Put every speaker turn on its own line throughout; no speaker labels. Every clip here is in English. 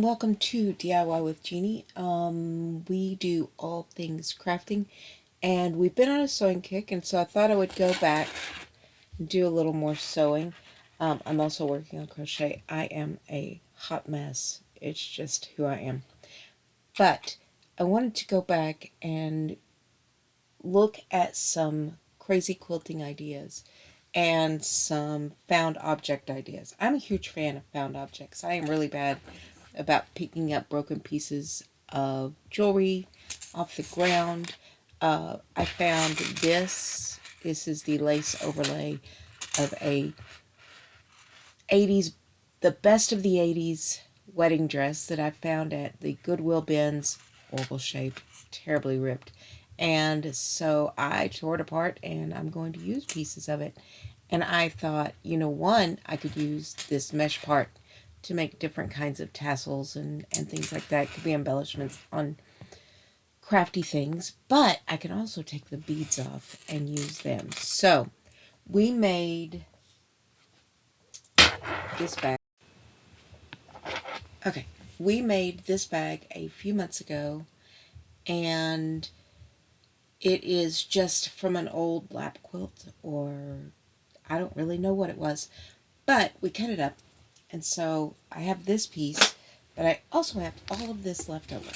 welcome to DIY with Jeannie. We do all things crafting, and we've been on a sewing kick, and so I thought I would go back and do a little more sewing. I'm also working on crochet. I am a hot mess. It's just who I am. But I wanted to go back and look at some crazy quilting ideas and some found object ideas. I'm a huge fan of found objects. I am really bad about picking up broken pieces of jewelry off the ground. I found this. This is the lace overlay of a 80s, the best of the 80s wedding dress that I found at the Goodwill bins. Horrible shape, terribly ripped. And so I tore it apart and I'm going to use pieces of it. And I thought, one, I could use this mesh part to make different kinds of tassels and things like that. It could be embellishments on crafty things, but I can also take the beads off and use them. So we made this bag. Okay, we made this bag a few months ago, and it is just from an old lap quilt, or I don't really know what it was, but we cut it up. And so I have this piece, but I also have all of this left over.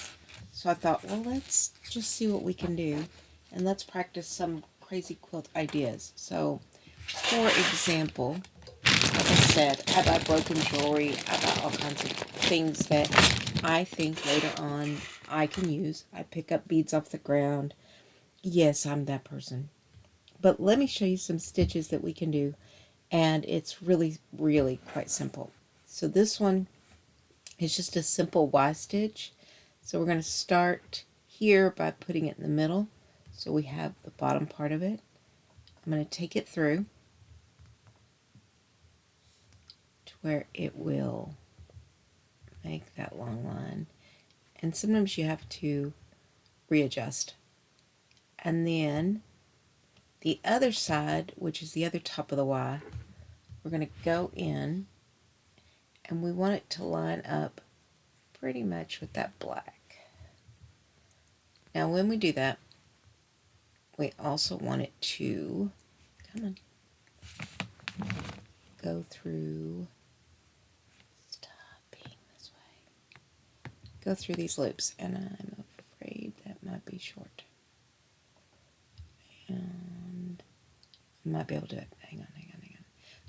So I thought, well, let's just see what we can do, and let's practice some crazy quilt ideas. So, for example, like I said, I buy broken jewelry, I buy all kinds of things that I think later on I can use. I pick up beads off the ground. Yes, I'm that person. But let me show you some stitches that we can do, and it's really, really quite simple. So this one is just a simple Y stitch. So we're going to start here by putting it in the middle. So we have the bottom part of it. I'm going to take it through to where it will make that long line. And sometimes you have to readjust. And then the other side, which is the other top of the Y, we're going to go in, and we want it to line up pretty much with that black. Now when we do that, we also want it to, come on, go through, stop being this way, go through these loops, and I'm afraid that might be short. And I might be able to do it. Hang on.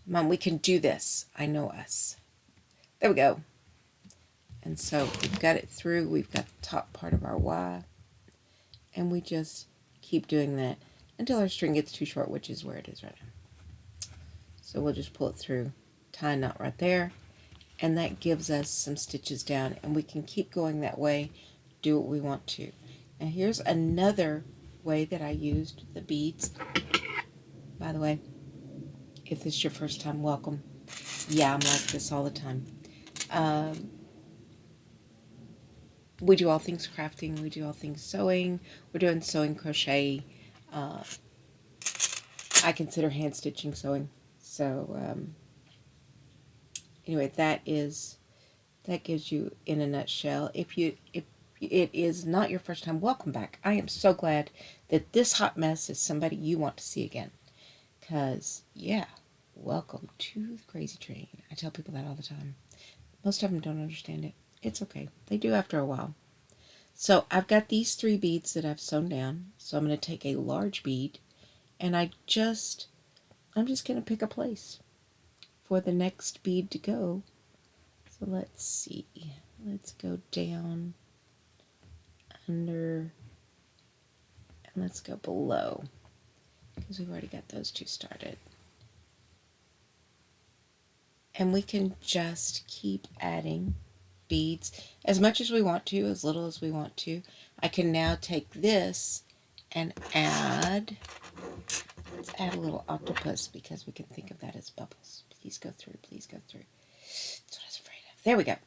Come on, we can do this. I know us. There we go. And so we've got it through. We've got the top part of our Y. And we just keep doing that until our string gets too short, which is where it is right now. So we'll just pull it through, tie a knot right there, and that gives us some stitches down, and we can keep going that way, do what we want to. Now here's another way that I used the beads. By the way, if this is your first time, welcome. Yeah, I'm like this all the time. We do all things crafting, we do all things sewing, we're doing sewing, crochet. I consider hand stitching sewing. So anyway, that gives you in a nutshell. If it is not your first time, welcome back. I am so glad that this hot mess is somebody you want to see again. Because, yeah, welcome to the crazy train. I tell people that all the time. Most of them don't understand it. It's okay. They do after a while. So I've got these 3 beads that I've sewn down. So I'm going to take a large bead, and I'm just going to pick a place for the next bead to go. So let's see. Let's go down, under, and let's go below, because we've already got those 2 started. And we can just keep adding beads as much as we want to, as little as we want to. I can now take this and add, let's add a little octopus, because we can think of that as bubbles. Please go through, please go through. That's what I was afraid of. There we go.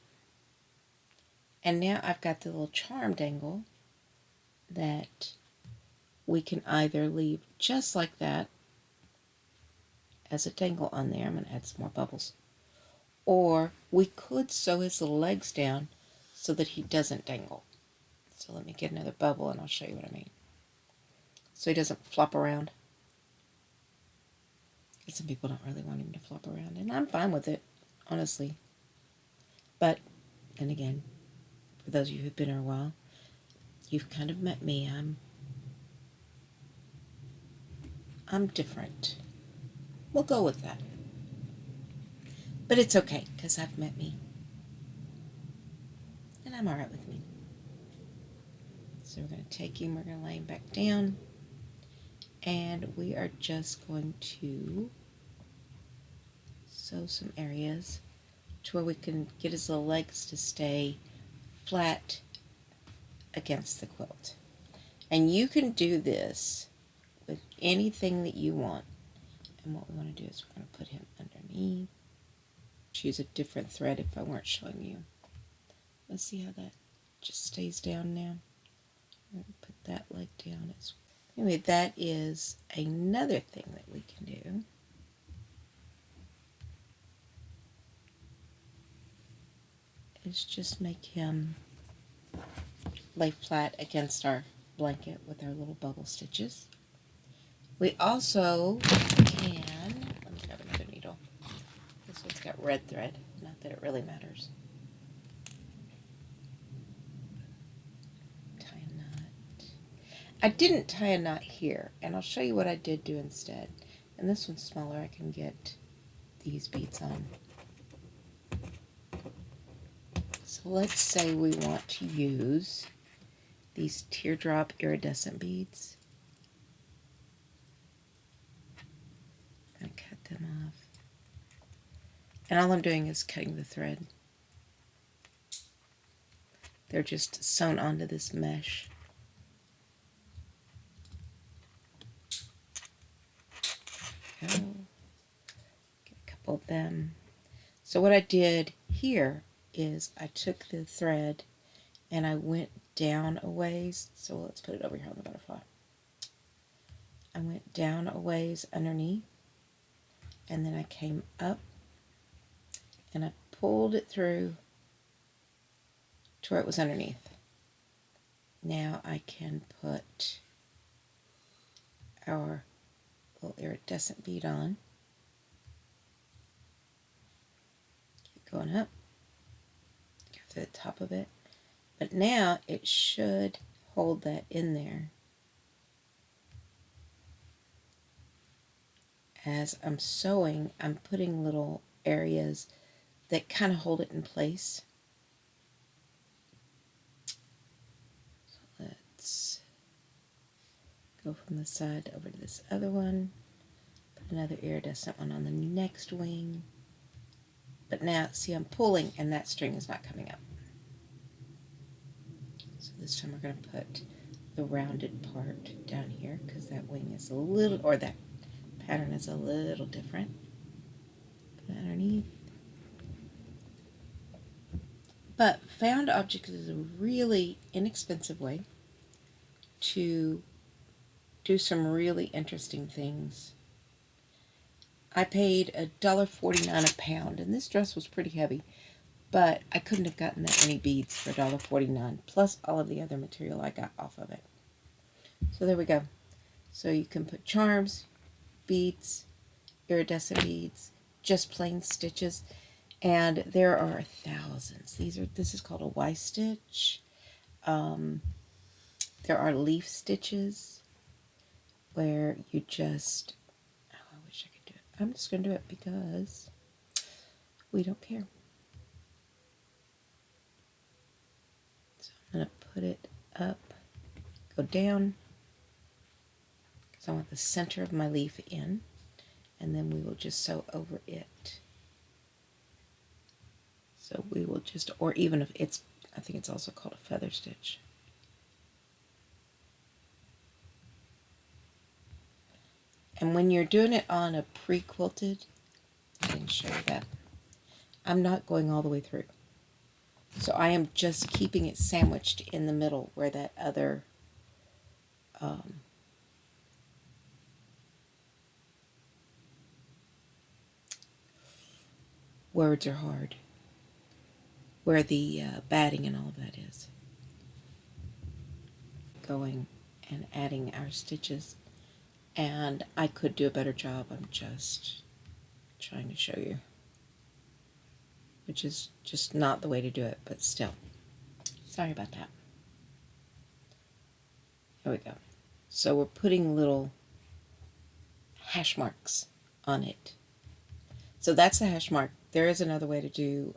And now I've got the little charm dangle that we can either leave just like that as a dangle on there. I'm going to add some more bubbles. Or we could sew his little legs down so that he doesn't dangle. So let me get another bubble and I'll show you what I mean. So he doesn't flop around. Because some people don't really want him to flop around, and I'm fine with it, honestly. But, then again, for those of you who've been here a while, you've kind of met me. I'm different. We'll go with that. But it's okay, because I've met me. And I'm alright with me. So we're going to take him, we're going to lay him back down. And we are just going to sew some areas to where we can get his little legs to stay flat against the quilt. And you can do this with anything that you want. And what we want to do is we're going to put him underneath. Choose a different thread if I weren't showing you. Let's see how that just stays down now. We're going to put that leg down as well. Anyway, that is another thing that we can do. Is just make him lay flat against our blanket with our little bubble stitches. We also can, let me grab another needle. This one's got red thread, not that it really matters. Tie a knot. I didn't tie a knot here, and I'll show you what I did do instead. And this one's smaller, I can get these beads on. So let's say we want to use these teardrop iridescent beads. I'm going to cut them off. And all I'm doing is cutting the thread. They're just sewn onto this mesh. Go. Get a couple of them. So what I did here is I took the thread and I went down a ways. So let's put it over here on the butterfly. I went down a ways underneath, and then I came up and I pulled it through to where it was underneath. Now I can put our little iridescent bead on. Keep going up. Go through the top of it. But now it should hold that in there. As I'm sewing, I'm putting little areas that kind of hold it in place. So let's go from the side over to this other one. Put another iridescent one on the next wing. But now, see, I'm pulling and that string is not coming up. So this time we're going to put the rounded part down here because that wing is a little, or that pattern is a little different. Put it underneath. But found objects is a really inexpensive way to do some really interesting things. I paid $1.49 a pound, and this dress was pretty heavy, but I couldn't have gotten that many beads for $1.49, plus all of the other material I got off of it. So there we go. So you can put charms, beads, iridescent beads, just plain stitches, and there are thousands. This is called a Y stitch. There are leaf stitches where you just, oh, I wish I could do it. I'm just going to do it because we don't care. So I'm going to put it up, go down, because I want the center of my leaf in, and then we will just sew over it. So we will just, or even if it's, I think it's also called a feather stitch. And when you're doing it on a pre-quilted, I didn't show you that, I'm not going all the way through. So I am just keeping it sandwiched in the middle where that other words are hard. where the batting and all of that is. Going and adding our stitches, and I could do a better job. I'm just trying to show you, which is just not the way to do it, but still. Sorry about that. There we go. So we're putting little hash marks on it. So that's the hash mark. There is another way to do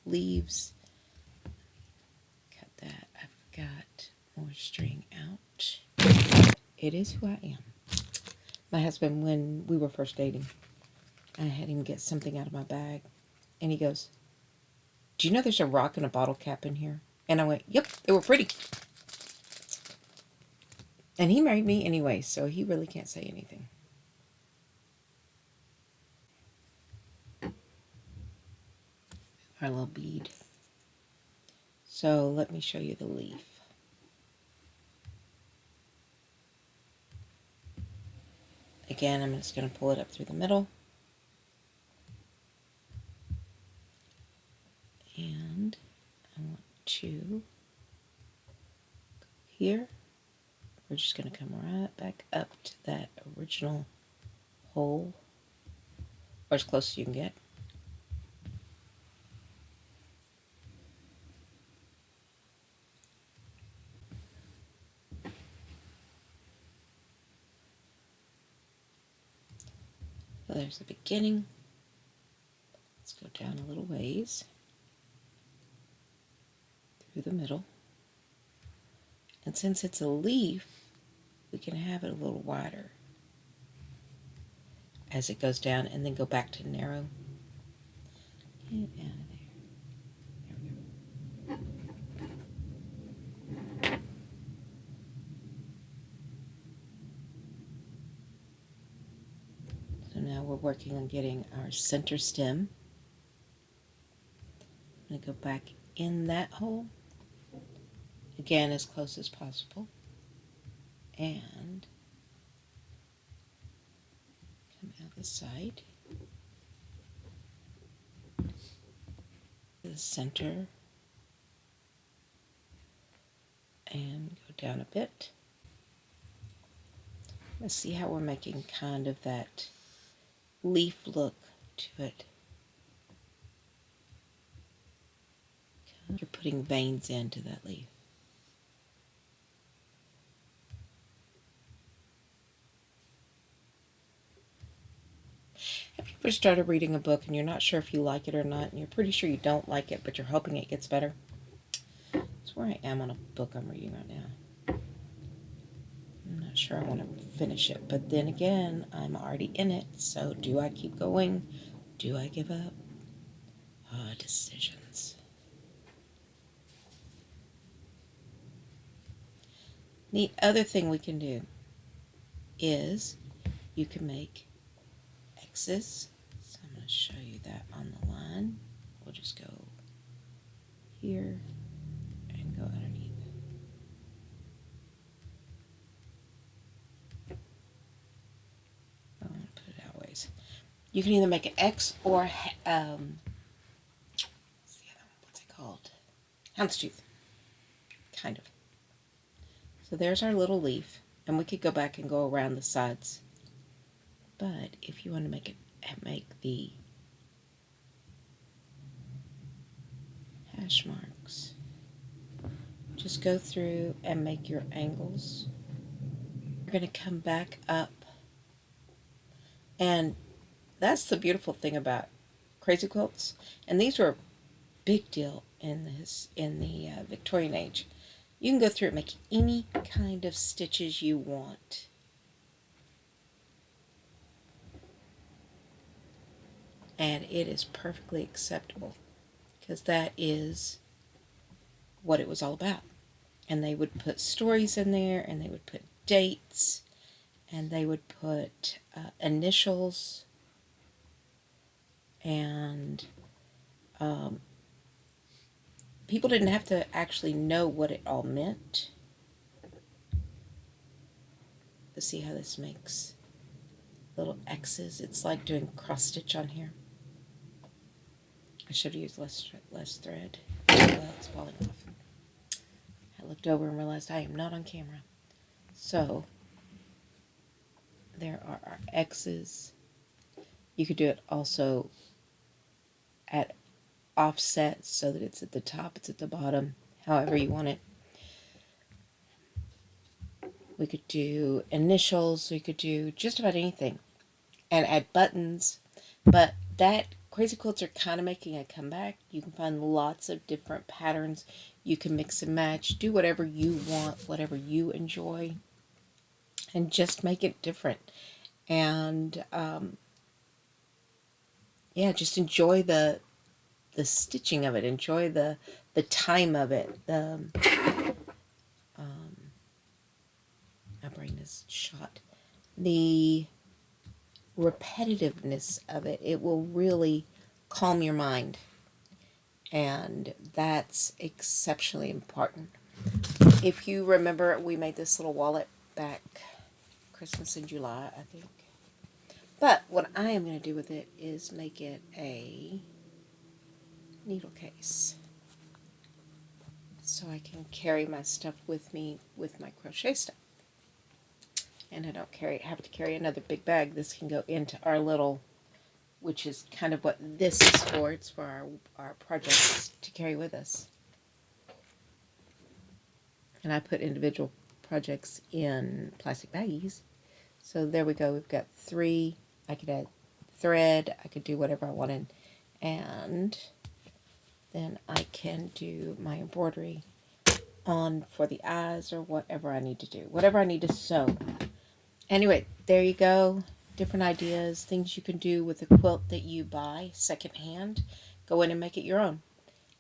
leaves. Cut that. I've got more string out. It is who I am. My husband, when we were first dating, I had him get something out of my bag, and he goes, "Do you know there's a rock and a bottle cap in here?" And I went, "Yep, they were pretty." And he married me anyway, so he really can't say anything. Our little bead. So let me show you the leaf. Again, I'm just going to pull it up through the middle. And I want to go here. We're just going to come right back up to that original hole, or as close as you can get. So there's the beginning. Let's go down a little ways through the middle. And since it's a leaf, we can have it a little wider as it goes down, and then go back to narrow. Get out of there. There we go. So now we're working on getting our center stem. I'm going to go back in that hole, again as close as possible, and come out the side, the center, and go down a bit. Let's see how we're making kind of that leaf look to it. You're putting veins into that leaf. Have you ever started reading a book and you're not sure if you like it or not, and you're pretty sure you don't like it, but you're hoping it gets better? That's where I am on a book I'm reading right now. I'm not sure I want to finish it, but then again, I'm already in it, so do I keep going? Do I give up? Decisions. The other thing we can do is you can make X's. So I'm going to show you that on the line. We'll just go here and go underneath. I'm going to put it out ways. You can either make an X or what's it called? Houndstooth. Kind of. So there's our little leaf, and we could go back and go around the sides. But if you want to make the hash marks, just go through and make your angles. You're going to come back up, and that's the beautiful thing about Crazy Quilts, and these were a big deal in the Victorian age. You can go through and make any kind of stitches you want. And it is perfectly acceptable, because that is what it was all about. And they would put stories in there, and they would put dates, and they would put initials, and people didn't have to actually know what it all meant. Let's see how this makes little X's. It's like doing cross stitch on here. I should have used less thread. Well, it's falling off. I looked over and realized I am not on camera. So, there are our X's. You could do it also at offset so that it's at the top, it's at the bottom, however you want it. We could do initials, we could do just about anything. And add buttons. But that Crazy Quilts are kind of making a comeback. You can find lots of different patterns. You can mix and match, do whatever you want, whatever you enjoy, and just make it different. And yeah, just enjoy the stitching of it. Enjoy the time of it. My brain is shot. The repetitiveness of it. It will really calm your mind. And that's exceptionally important. If you remember, we made this little wallet back Christmas in July, I think. But what I am going to do with it is make it a needle case. So I can carry my stuff with me with my crochet stuff. And I don't have to carry another big bag. This can go into our little, which is kind of what this is for. It's for our projects to carry with us. And I put individual projects in plastic baggies. So there we go. We've got 3. I could add thread. I could do whatever I wanted. And then I can do my embroidery on for the eyes or whatever I need to do. Whatever I need to sew. Anyway, there you go. Different ideas, things you can do with a quilt that you buy secondhand. Go in and make it your own.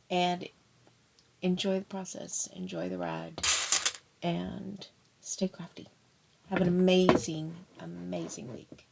And enjoy the process. Enjoy the ride. And stay crafty. Have an amazing, amazing week.